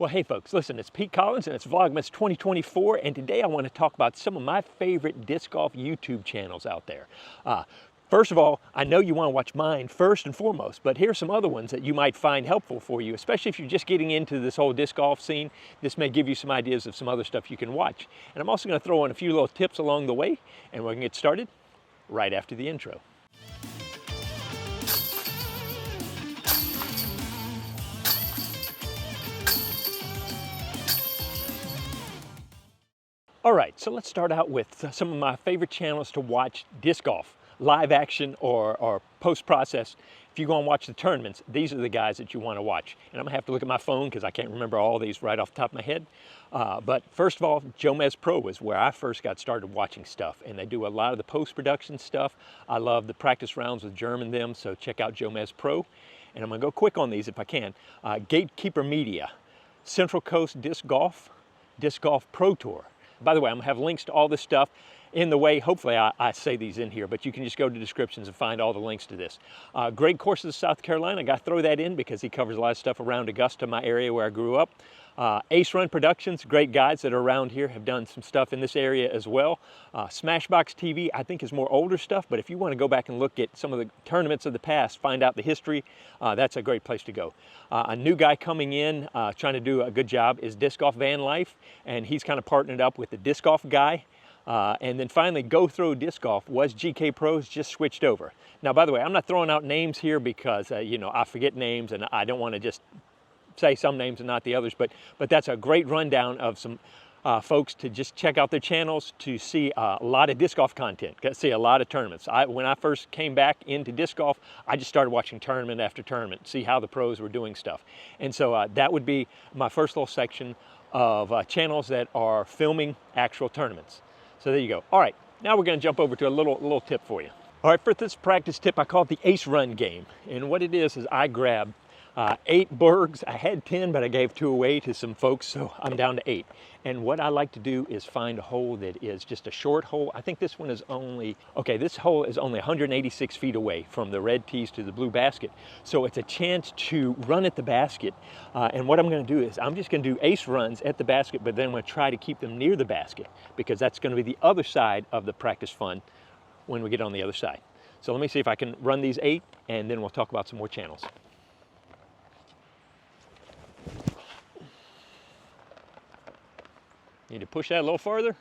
Well, hey folks, listen, it's Pete Collins and it's Vlogmas 2024, and today I want to talk about some of my favorite disc golf YouTube channels out there. First of all, I know you want to watch mine first and foremost, but here's some other ones that you might find helpful for you, especially if you're just getting into this whole disc golf scene. This may give you some ideas of some other stuff you can watch. And I'm also going to throw in a few little tips along the way, and we're going to get started right after the intro. All right, so let's start out with some of my favorite channels to watch disc golf, live action or post-process. If you go and watch the tournaments, these are the guys that you want to watch. And I'm gonna have to look at my phone because I can't remember all these right off the top of my head. But first of all, Vlogmas Pro is where I first got started watching stuff. And they do a lot of the post-production stuff. I love the practice rounds with Germ and them, so check out Vlogmas Pro. And I'm gonna go quick on these if I can. Gatekeeper Media, Central Coast Disc Golf Pro Tour. By the way, I'm gonna have links to all this stuff in the way. Hopefully I say these in here, but you can just go to descriptions and find all the links to this. Greg Courses of South Carolina, I gotta throw that in because he covers a lot of stuff around Augusta, my area where I grew up. Ace Run Productions, great guys that are around here, have done some stuff in this area as well. Smashbox TV, I think is more older stuff, but if you want to go back and look at some of the tournaments of the past, find out the history, that's a great place to go. A new guy coming in, trying to do a good job is Disc Golf Van Life, and he's kind of partnered up with the Disc Golf guy. And then finally, Go Throw Disc Golf was GK Pros, just switched over. Now, by the way, I'm not throwing out names here because, you know, I forget names and I don't want to just say some names and not the others, but that's a great rundown of some folks to just check out their channels to see a lot of disc golf content, see a lot of tournaments. When I first came back into disc golf, I just started watching tournament after tournament, see how the pros were doing stuff. And so that would be my first little section of channels that are filming actual tournaments. So there you go. All right, now we're going to jump over to a little tip for you. All right, for this practice tip, I call it the Ace Run game. And what it is I grabbed 8 bergs. I had 10, but I gave 2 away to some folks, so I'm down to 8. And what I like to do is find a hole that is just a short hole. I think this one is only, okay, this hole is only 186 feet away from the red tees to the blue basket. So it's a chance to run at the basket. And what I'm gonna do is I'm just gonna do ace runs at the basket, but then I'm gonna try to keep them near the basket because that's gonna be the other side of the practice fun when we get on the other side. So let me see if I can run these 8, and then we'll talk about some more channels. Need to push that a little farther.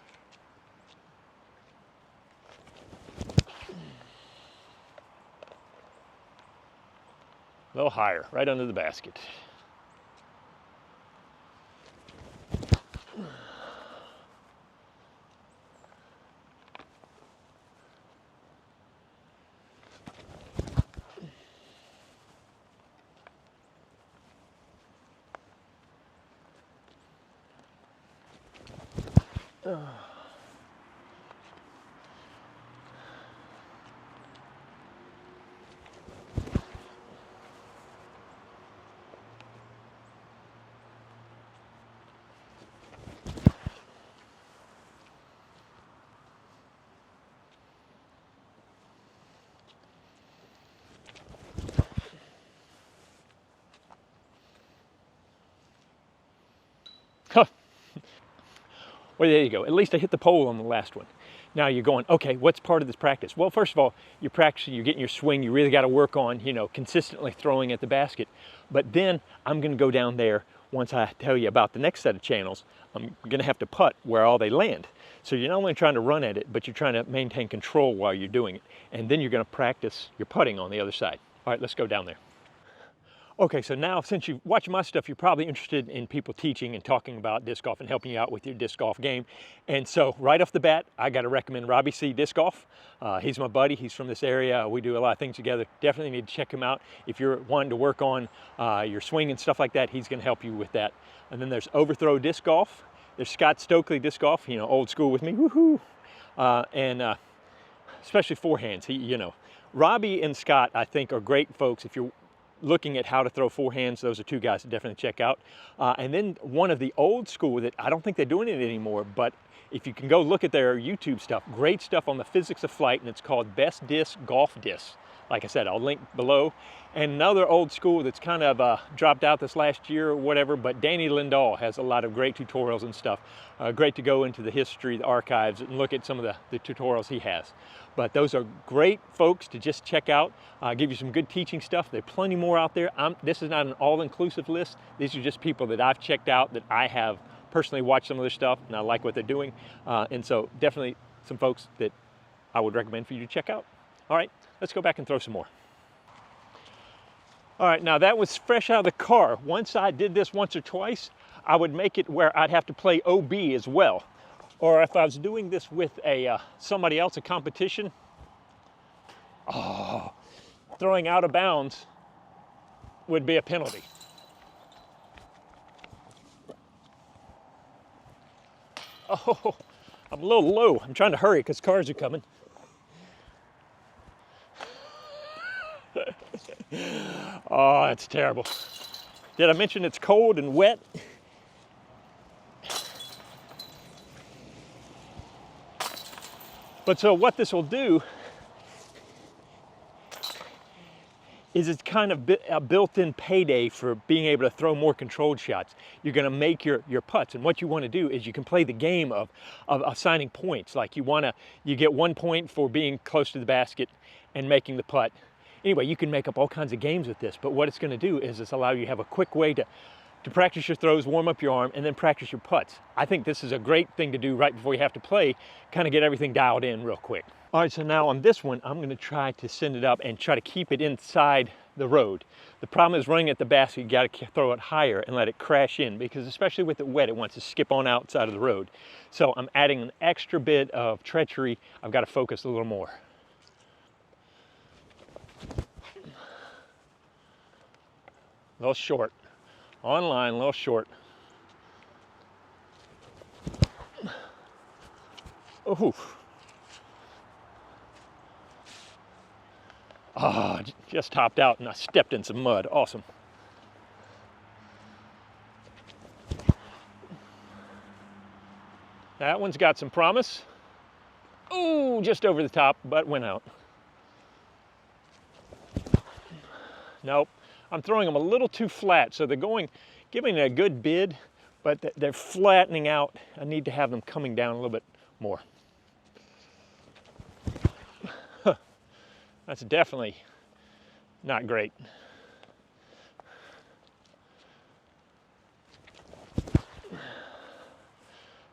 A little higher, right under the basket. Well, there you go. At least I hit the pole on the last one. Now you're going, okay, what's part of this practice? Well, first of all, you're practicing, you're getting your swing. You really got to work on, you know, consistently throwing at the basket. But then I'm going to go down there. Once I tell you about the next set of channels, I'm going to have to putt where all they land. So you're not only trying to run at it, but you're trying to maintain control while you're doing it. And then you're going to practice your putting on the other side. All right, let's go down there. Okay, so now since you've watched my stuff, you're probably interested in people teaching and talking about disc golf and helping you out with your disc golf game. And so right off the bat, I got to recommend Robbie C. Disc Golf. He's my buddy. He's from this area. We do a lot of things together. Definitely need to check him out. If you're wanting to work on your swing and stuff like that, he's going to help you with that. And then there's Overthrow Disc Golf. There's Scott Stokely Disc Golf, you know, old school with me, woohoo. And especially forehands. You know, Robbie and Scott, I think, are great folks if you're looking at how to throw forehands. Those are 2 guys to definitely check out. And then one of the old school that I don't think they're doing it anymore, but if you can go look at their YouTube stuff, great stuff on the physics of flight, and it's called Best Disc Golf Disc. like I said, I'll link below. And another old school that's kind of dropped out this last year or whatever, but Danny Lindahl has a lot of great tutorials and stuff. Great to go into the history, the archives, and look at some of the tutorials he has. But those are great folks to just check out, give you some good teaching stuff. There are plenty more out there. This is not an all-inclusive list. These are just people that I've checked out, that I have personally watched some of their stuff, and I like what they're doing. And so definitely some folks that I would recommend for you to check out. All right, let's go back and throw some more. All right, now that was fresh out of the car. Once I did this once or twice, I would make it where I'd have to play OB as well. Or if I was doing this with somebody else, a competition, throwing out of bounds would be a penalty. Oh, I'm a little low. I'm trying to hurry because cars are coming. Oh, that's terrible. Did I mention it's cold and wet? But so what this will do is it's kind of a built-in payday for being able to throw more controlled shots. You're gonna make your putts, and what you wanna do is you can play the game of assigning points. Like you get 1 point for being close to the basket and making the putt. Anyway, you can make up all kinds of games with this, but what it's gonna do is it's allow you to have a quick way to practice your throws, warm up your arm, and then practice your putts. I think this is a great thing to do right before you have to play, kind of get everything dialed in real quick. All right, so now on this one, I'm gonna try to send it up and try to keep it inside the road. The problem is running at the basket, you gotta throw it higher and let it crash in, because especially with it wet, it wants to skip on outside of the road. So I'm adding an extra bit of treachery. I've got to focus a little more. A little short. On line, a little short. Oh. Ah, just topped out and I stepped in some mud. Awesome. That one's got some promise. Ooh, just over the top, but went out. Nope. I'm throwing them a little too flat, so they're giving it a good bid, but they're flattening out. I need to have them coming down a little bit more. That's definitely not great.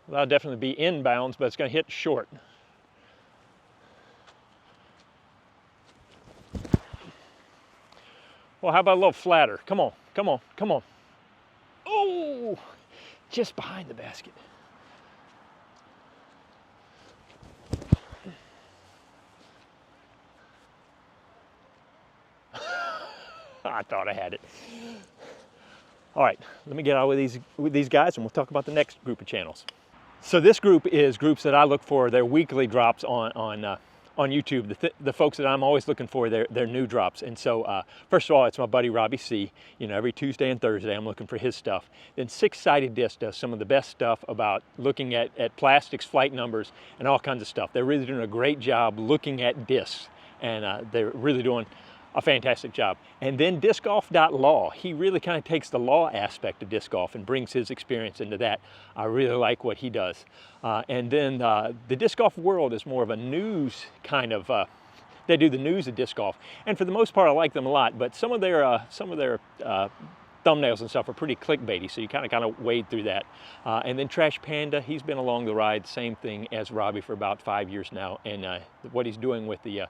That'll definitely be inbounds, but it's going to hit short. Well, how about a little flatter? Come on, come on, come on. Oh, just behind the basket. I thought I had it. All right, let me get out with these guys and we'll talk about the next group of channels. So this group is groups that I look for their weekly drops on YouTube. The folks that I'm always looking for their new drops. And so first of all, it's my buddy Robbie C. You know, every Tuesday and Thursday I'm looking for his stuff. Then Six Sided Disc does some of the best stuff about looking at plastics, flight numbers, and all kinds of stuff. They're really doing a great job looking at discs, and they're really doing a fantastic job. And then discgolf.law, he really kind of takes the law aspect of disc golf and brings his experience into that. I really like what he does. And then the Disc Golf World is more of a news kind of, they do the news of disc golf. And for the most part, I like them a lot, but some of their thumbnails and stuff are pretty clickbaity, so you kind of wade through that. And then Trash Panda, he's been along the ride, same thing as Robbie for about 5 years now, and what he's doing with the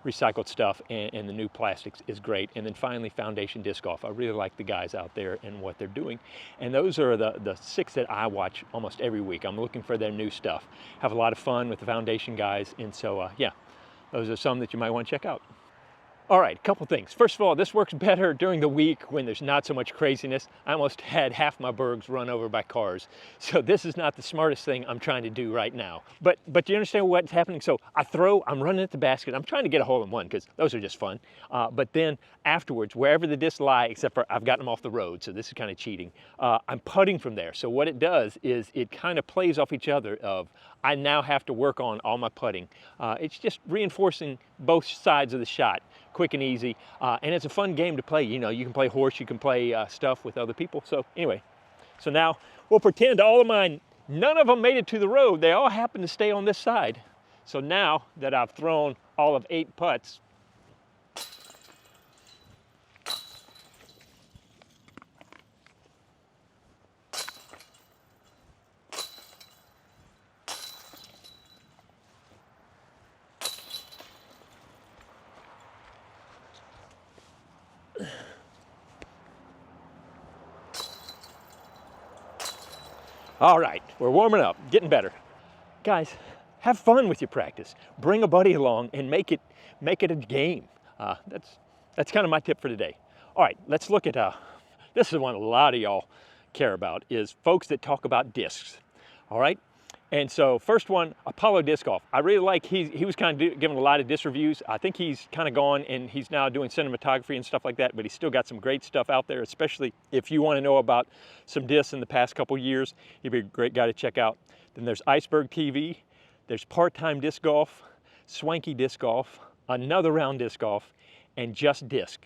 recycled stuff and the new plastics is great. And then finally, Foundation Disc Golf. I really like the guys out there and what they're doing. And those are the 6 that I watch almost every week. I'm looking for their new stuff. Have a lot of fun with the Foundation guys, and so yeah, those are some that you might want to check out. All right, a couple things. First of all, this works better during the week when there's not so much craziness. I almost had half my bergs run over by cars. So this is not the smartest thing I'm trying to do right now. But you understand what's happening? So I'm running at the basket. I'm trying to get a hole in one because those are just fun. But then afterwards, wherever the discs lie, except for I've gotten them off the road, so this is kind of cheating, I'm putting from there. So what it does is it kind of plays off each other of, I now have to work on all my putting. It's just reinforcing both sides of the shot. Of quick and easy, and it's a fun game to play. You know, you can play horse, you can play stuff with other people. So anyway, so now we'll pretend all of mine, none of them made it to the road. They all happen to stay on this side. So now that I've thrown all of 8 putts, all right, we're warming up, getting better. Guys, have fun with your practice. Bring a buddy along and make it a game. That's kind of my tip for today. All right, let's look at, this is one a lot of y'all care about, is folks that talk about discs, all right? And so first one, Apollo Disc Golf. I really like, he was kind of giving a lot of disc reviews. I think he's kind of gone and he's now doing cinematography and stuff like that, but he's still got some great stuff out there, especially if you want to know about some discs in the past couple years. He'd be a great guy to check out. Then there's Iceberg TV, there's Part-Time Disc Golf, Swanky Disc Golf, Another Round Disc Golf, and Just Disc.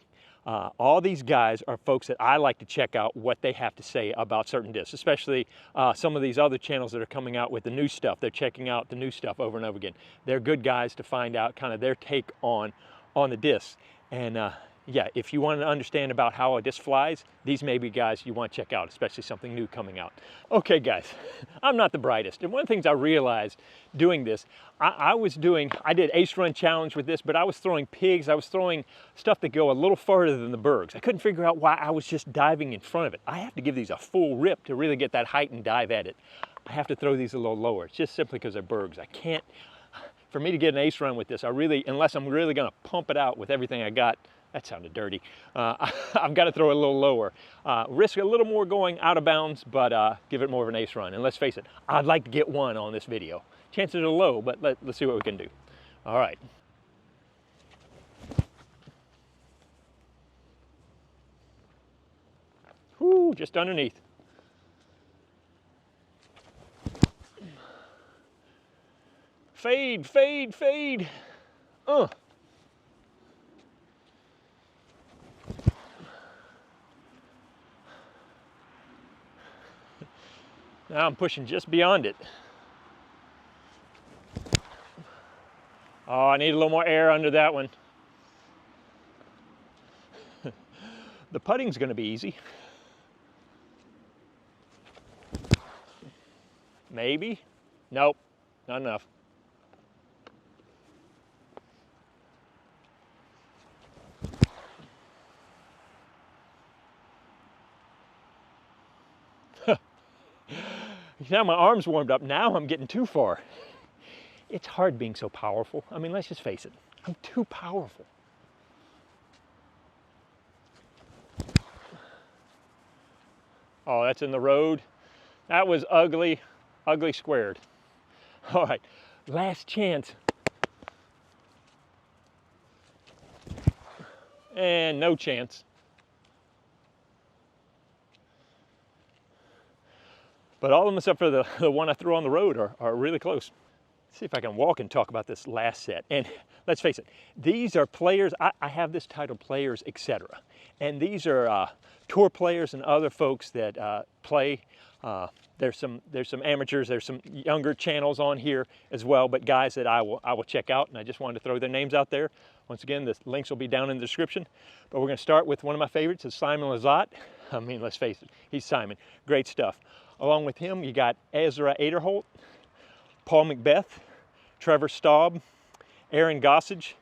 All these guys are folks that I like to check out what they have to say about certain discs, especially some of these other channels that are coming out with the new stuff. They're checking out the new stuff over and over again. They're good guys to find out kind of their take on the discs. And yeah, if you want to understand about how a disc flies, these may be guys you want to check out, especially something new coming out. Okay guys, I'm not the brightest. And one of the things I realized doing this, I did Ace Run Challenge with this, but I was throwing pigs, I was throwing stuff that go a little further than the bergs. I couldn't figure out why I was just diving in front of it. I have to give these a full rip to really get that height and dive at it. I have to throw these a little lower. It's just simply because they're bergs. I can't, for me to get an ace run with this, unless I'm really gonna pump it out with everything I got, that sounded dirty. I've got to throw it a little lower. Risk a little more going out of bounds, but give it more of an ace run. And let's face it, I'd like to get one on this video. Chances are low, but let's see what we can do. All right. Whoo, just underneath. Fade, fade, fade. Now I'm pushing just beyond it. Oh, I need a little more air under that one. The putting's going to be easy. Maybe. Nope, not enough. Now my arm's warmed up, now I'm getting too far. It's hard being so powerful. I mean, let's just face it, I'm too powerful. Oh, that's in the road. That was ugly, ugly squared. All right, last chance. And no chance. But all of them except for the one I threw on the road are really close. Let's see if I can walk and talk about this last set. And let's face it, these are players, I have this title Players, Etc. And these are tour players and other folks that play. There's some amateurs, there's some younger channels on here as well, but guys that I will check out, and I just wanted to throw their names out there. Once again, the links will be down in the description. But we're gonna start with one of my favorites, is Simon Lizotte. I mean, let's face it, he's Simon, great stuff. Along with him, you got Ezra Aderholt, Paul Macbeth, Trevor Staub, Aaron Gossage.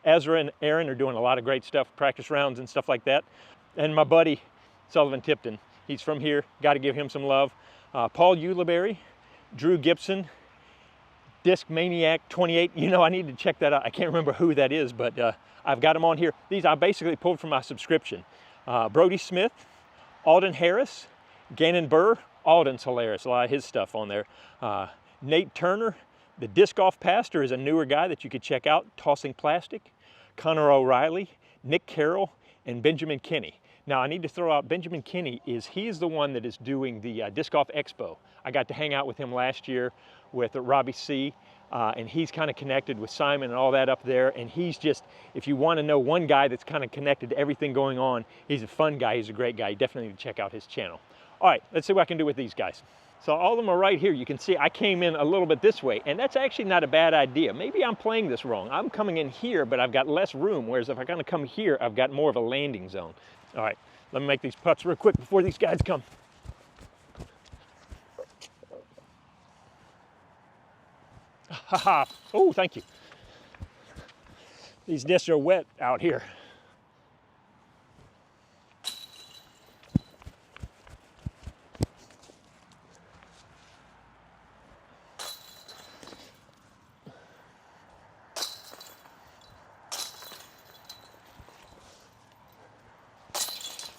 Ezra and Aaron are doing a lot of great stuff, practice rounds and stuff like that. And my buddy, Sullivan Tipton, he's from here, got to give him some love. Paul Ulibarri, Drew Gibson, Disc Maniac 28. You know, I need to check that out. I can't remember who that is, but I've got them on here. These I basically pulled from my subscription. Brody Smith, Alden Harris, Gannon Burr. Alden's hilarious, a lot of his stuff on there. Nate Turner, the Disc Golf Pastor, is a newer guy that you could check out, Tossing Plastic. Connor O'Reilly, Nick Carroll, and Benjamin Kinney. Now I need to throw out Benjamin Kinney, he is the one that is doing the Disc Golf Expo. I got to hang out with him last year with Robbie C. and he's kind of connected with Simon and all that up there. And he's just, if you want to know one guy that's kind of connected to everything going on, he's a fun guy, he's a great guy. You definitely need to check out his channel. All right, let's see what I can do with these guys. So all of them are right here. You can see I came in a little bit this way, and that's actually not a bad idea. Maybe I'm playing this wrong. I'm coming in here, but I've got less room, whereas if I kind of come here, I've got more of a landing zone. All right, let me make these putts real quick before these guys come. Haha, oh, thank you. These discs are wet out here.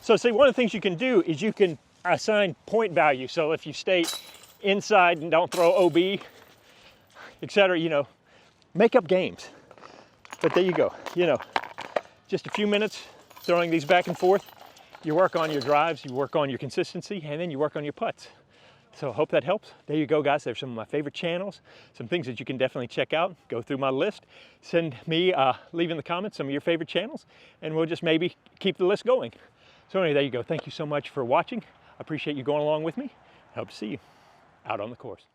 So see, one of the things you can do is you can assign point value. So if you stay inside and don't throw OB, etc., you know, make up games. But there you go, you know, just a few minutes throwing these back and forth. You work on your drives, you work on your consistency, and then you work on your putts. So I hope that helps. There you go, guys. There's some of my favorite channels, some things that you can definitely check out. Go through my list, send me, leave in the comments some of your favorite channels, and we'll just maybe keep the list going. So anyway, there you go. Thank you so much for watching. I appreciate you going along with me. I hope to see you out on the course.